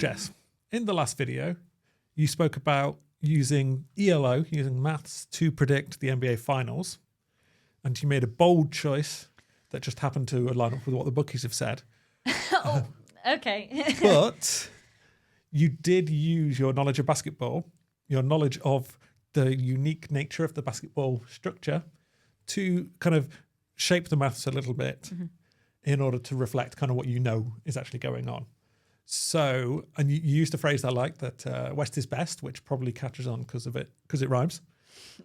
Jess, in the last video, you spoke about using ELO, using maths to predict the NBA Finals. And you made a bold choice that just happened to line up with what the bookies have said. Oh, okay. But you did use your knowledge of basketball, your knowledge of the unique nature of the basketball structure to kind of shape the maths a little bit in order to reflect kind of what you know is actually going on. So, and you used a phrase I like, that West is best, which probably catches on because it rhymes.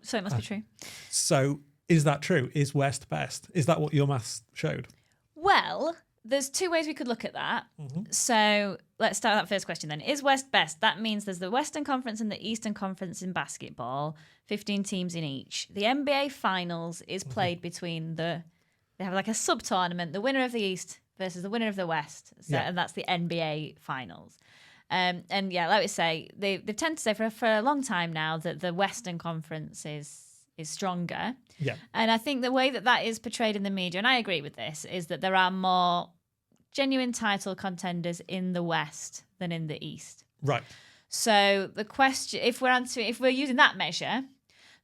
So it must be true. So is that true? Is West best? Is that what your maths showed? Well, there's two ways we could look at that. So let's start with that first question then. Is West best? That means there's the Western Conference and the Eastern Conference in basketball, 15 teams in each. The NBA Finals is played between they have like a sub-tournament, the winner of the East versus the winner of the West. So, and that's the NBA Finals. And yeah, like we say, they tend to say for a long time now that the Western Conference is stronger. Yeah. And I think the way that is portrayed in the media, and I agree with this, is that there are more genuine title contenders in the West than in the East. Right. So the question, if we're using that measure,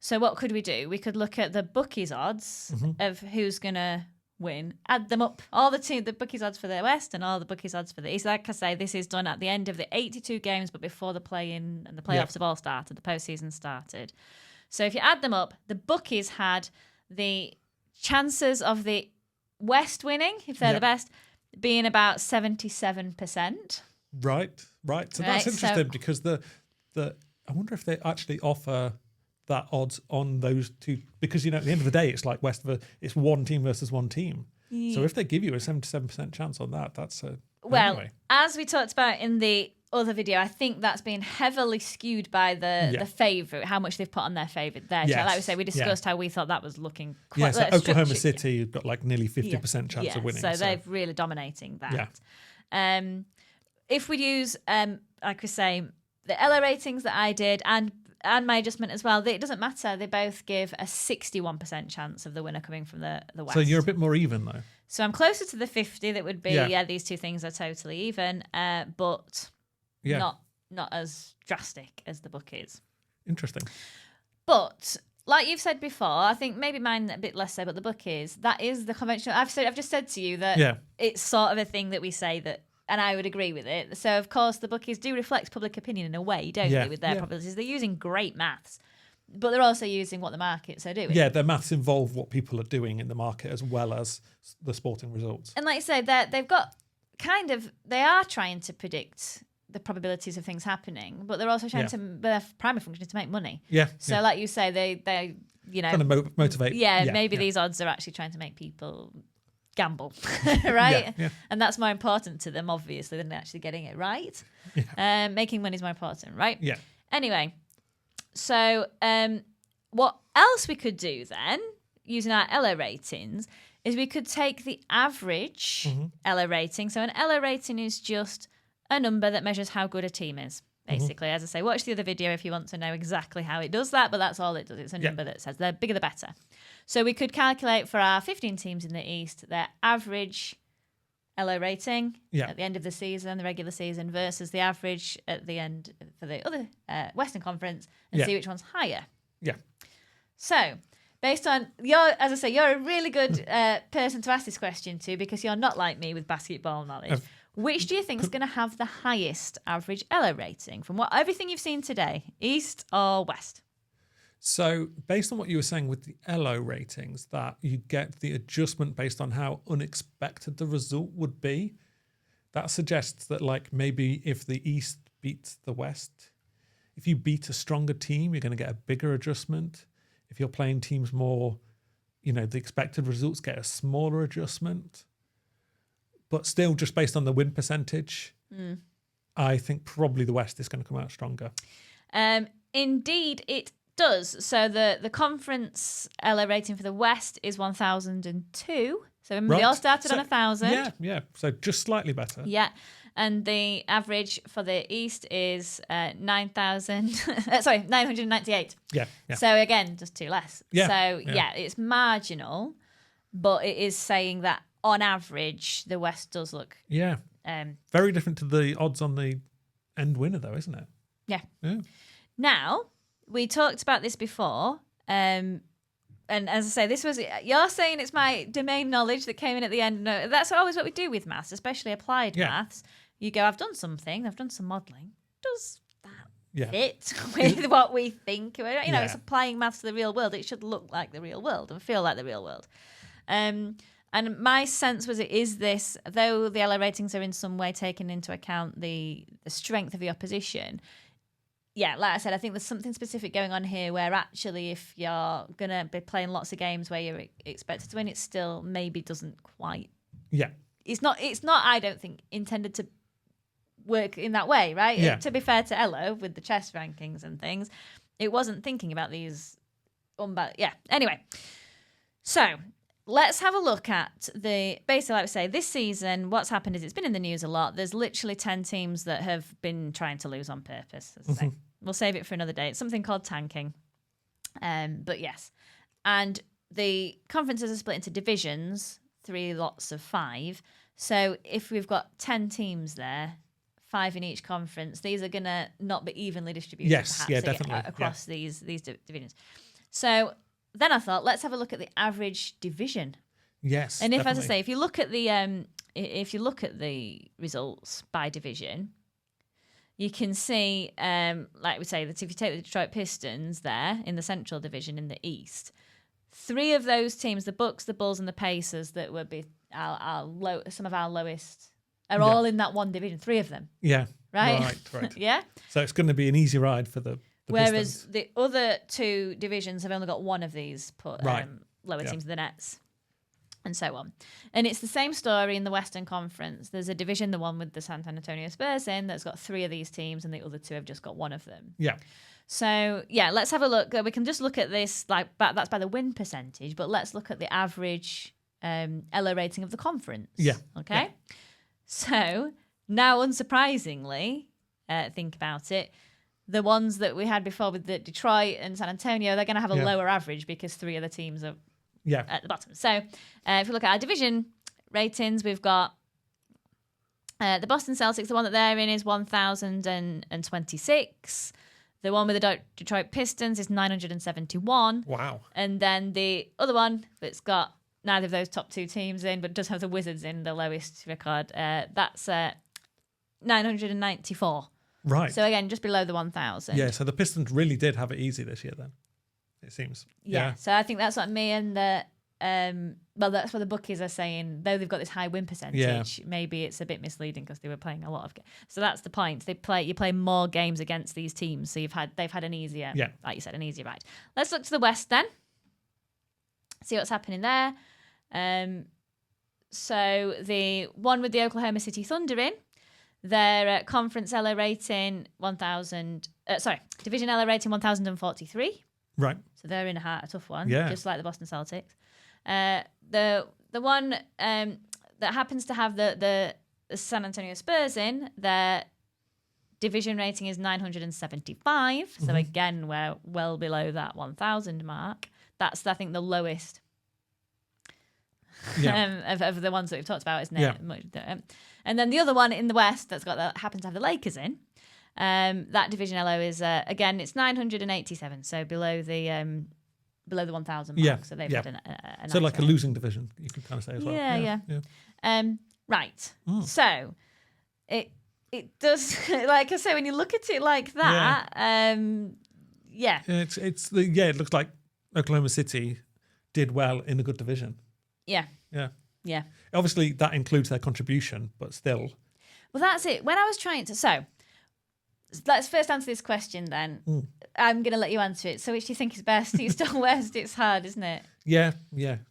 so what could we do? We could look at the bookies odds of who's going to win, add them up, all the bookies odds for the West and all the bookies odds for the East. Like I say, this is done at the end of the 82 games, but before the play-in and the playoffs have all started, the postseason started. So if you add them up, the bookies had the chances of the West winning, if they're the best, being about 77%. Right. So that's interesting because I wonder if they actually offer that odds on those two, because at the end of the day it's like it's one team versus one team. So if they give you a 77% chance on that's anyway. As we talked about in the other video, I think that's been heavily skewed by the favourite, how much they've put on their favourite there. Yes. Like we say, we discussed how we thought that was looking quite so Oklahoma City have got like nearly 50% chance of winning. So they're really dominating that. Yeah. If we use, like we say, the Elo ratings that I did and my adjustment as well, it doesn't matter. They both give a 61% chance of the winner coming from the West. So you're a bit more even though. So I'm closer to the 50. That would be, these two things are totally even, but not as drastic as the book is. Interesting. But like you've said before, I think maybe mine a bit less so, but the book that is the conventional. I've just said to you that it's sort of a thing that we say that, and I would agree with it. So, of course, the bookies do reflect public opinion in a way, don't they, with their probabilities. They're using great maths, but they're also using what the markets are doing. Yeah, their maths involve what people are doing in the market as well as the sporting results. And like I say, they've got they are trying to predict the probabilities of things happening, but they're also trying to, their primary function is to make money. So like you say, they trying to motivate. Maybe these odds are actually trying to make people gamble, right? And that's more important to them, obviously, than actually getting it right. Making money is more important, right? Anyway, so what else we could do then, using our Elo ratings, is we could take the average Elo rating. So an Elo rating is just a number that measures how good a team is, basically. As I say, watch the other video if you want to know exactly how it does that, but that's all it does. It's a number that says the bigger the better. So we could calculate for our 15 teams in the East their average Elo rating at the end of the season, the regular season, versus the average at the end for the other Western Conference, and see which one's higher. So based on as I say, you're a really good person to ask this question to, because you're not like me with basketball knowledge. Which do you think is going to have the highest average Elo rating from everything you've seen today, East or West? So based on what you were saying with the Elo ratings, that you get the adjustment based on how unexpected the result would be, that suggests that like maybe if the East beats the West, if you beat a stronger team, you're going to get a bigger adjustment. If you're playing teams more, the expected results get a smaller adjustment. But still, just based on the win percentage, I think probably the West is going to come out stronger. Indeed, it does. So the conference Elo rating for the West is 1,002. So remember, they all started on 1,000. Yeah. So just slightly better. Yeah. And the average for the East is 998. Yeah. So again, just two less. Yeah. So it's marginal, but it is saying that on average, the West does look very different to the odds on the end winner, though, isn't it? Yeah. Yeah. Now, we talked about this before. And as I say, you're saying it's my domain knowledge that came in at the end. No, that's always what we do with maths, especially applied maths. You go, I've done something, I've done some modelling. Does that fit with what we think? You know, it's applying maths to the real world. It should look like the real world and feel like the real world. And my sense was it is this, though the Elo ratings are in some way taking into account the strength of the opposition. Yeah, like I said, I think there's something specific going on here where actually if you're going to be playing lots of games where you're expected to win, it still maybe doesn't quite. Yeah. It's not, I don't think, intended to work in that way, right? Yeah. To be fair to Elo, with the chess rankings and things, it wasn't thinking about these. Anyway. So let's have a look at basically, like we say, this season, what's happened is it's been in the news a lot. There's literally 10 teams that have been trying to lose on purpose, as I say. We'll save it for another day. It's something called tanking. But yes. And the conferences are split into divisions, 3 lots of 5. So if we've got 10 teams there, 5 in each conference, these are going to not be evenly distributed. Yes, perhaps, definitely. Across these divisions. So then I thought, let's have a look at the average division. Yes, and if, definitely. as I say, if you look at the results by division, you can see, like we say, that if you take the Detroit Pistons there in the Central Division in the East, 3 of those teams, the Bucks, the Bulls, and the Pacers, that would be some of our lowest, are all in that one division. 3 of them. Yeah. Right. Yeah. So it's going to be an easy ride for the Whereas Pistons. the other 2 divisions have only got one of these lower teams, the Nets, and so on. And it's the same story in the Western Conference. There's a division, the one with the San Antonio Spurs in, that's got 3 of these teams, and the other 2 have just got one of them. Yeah. So, let's have a look. We can just look at this, that's by the win percentage, but let's look at the average Elo rating of the conference. Yeah. Okay? Yeah. So, now, unsurprisingly, think about it, the ones that we had before with the Detroit and San Antonio, they're going to have a lower average because 3 of the teams are at the bottom. So if we look at our division ratings, we've got the Boston Celtics, the one that they're in is 1,026. The one with the Detroit Pistons is 971. Wow. And then the other one that's got neither of those top 2 teams in, but does have the Wizards in, the lowest record, that's 994. Right. So again, just below the 1,000. Yeah, so the Pistons really did have it easy this year then, it seems. Yeah. So I think that's what me and that's what the bookies are saying. Though they've got this high win percentage, maybe it's a bit misleading because they were playing a lot of games. So that's the point. You play more games against these teams, so they've had an easier, like you said, an easier ride. Let's look to the West then. See what's happening there. So the one with the Oklahoma City Thunder in, their conference Elo rating division Elo rating 1,043. Right. So they're in a tough one, just like the Boston Celtics. The one that happens to have the San Antonio Spurs in, their division rating is 975. Mm-hmm. So again, we're well below that 1,000 mark. That's, I think, the lowest of the ones that we've talked about, isn't it? Yeah. And then the other one in the West happens to have the Lakers in. That division Elo is again, it's 987, so below the 1,000 mark. So they've had a nice so like run. A losing division, you can kind of say as well. Yeah. Right. So it does, like I say, when you look at it like that, it looks like Oklahoma City did well in a good division. Yeah. Obviously, that includes their contribution, but still. Well, that's it. When I was trying to... So, let's first answer this question then. I'm going to let you answer it. So, which do you think is best? East or West? It's hard, isn't it? Yeah,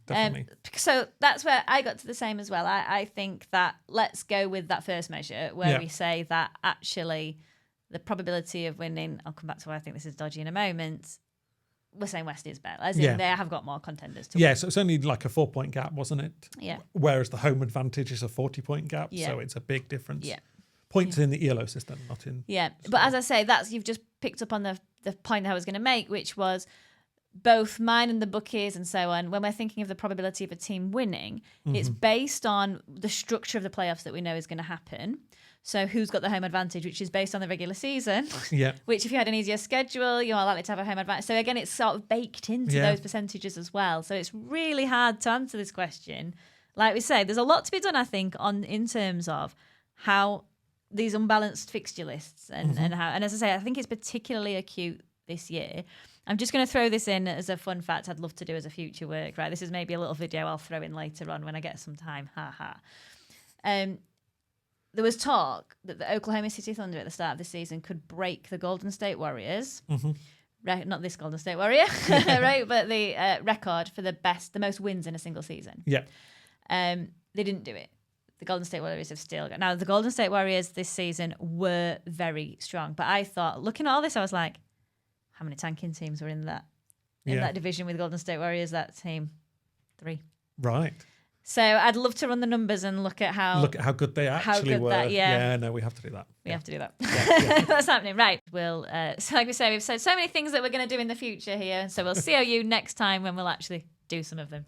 definitely. So, that's where I got to the same as well. I think that let's go with that first measure where we say that actually the probability of winning... I'll come back to why I think this is dodgy in a moment. We're saying West is better, as in they have got more contenders to win. So it's only like a 4-point gap, wasn't it? Yeah. Whereas the home advantage is a 40-point gap, so it's a big difference. Yeah. Points in the ELO system, not in... Yeah, but as I say, you've just picked up on the point that I was going to make, which was both mine and the bookies and so on, when we're thinking of the probability of a team winning, it's based on the structure of the playoffs that we know is going to happen. So who's got the home advantage, which is based on the regular season. Yeah. Which if you had an easier schedule, you're more likely to have a home advantage. So again, it's sort of baked into those percentages as well. So it's really hard to answer this question. Like we say, there's a lot to be done, I think, in terms of how these unbalanced fixture lists and how, and as I say, I think it's particularly acute this year. I'm just going to throw this in as a fun fact I'd love to do as a future work, right? This is maybe a little video I'll throw in later on when I get some time. There was talk that the Oklahoma City Thunder at the start of the season could break the Golden State Warriors. Not this Golden State Warrior, right? But the record for the most wins in a single season. Yeah. They didn't do it. The Golden State Warriors have still got... Now, the Golden State Warriors this season were very strong. But I thought, looking at all this, I was like, how many tanking teams were in that division with Golden State Warriors? That team, 3. Right. So I'd love to run the numbers and look at how good they actually were. No, we have to do that. We have to do that. Yeah. That's happening. Right. We'll, so like we say, we've said so many things that we're going to do in the future here. So we'll see you next time when we'll actually do some of them.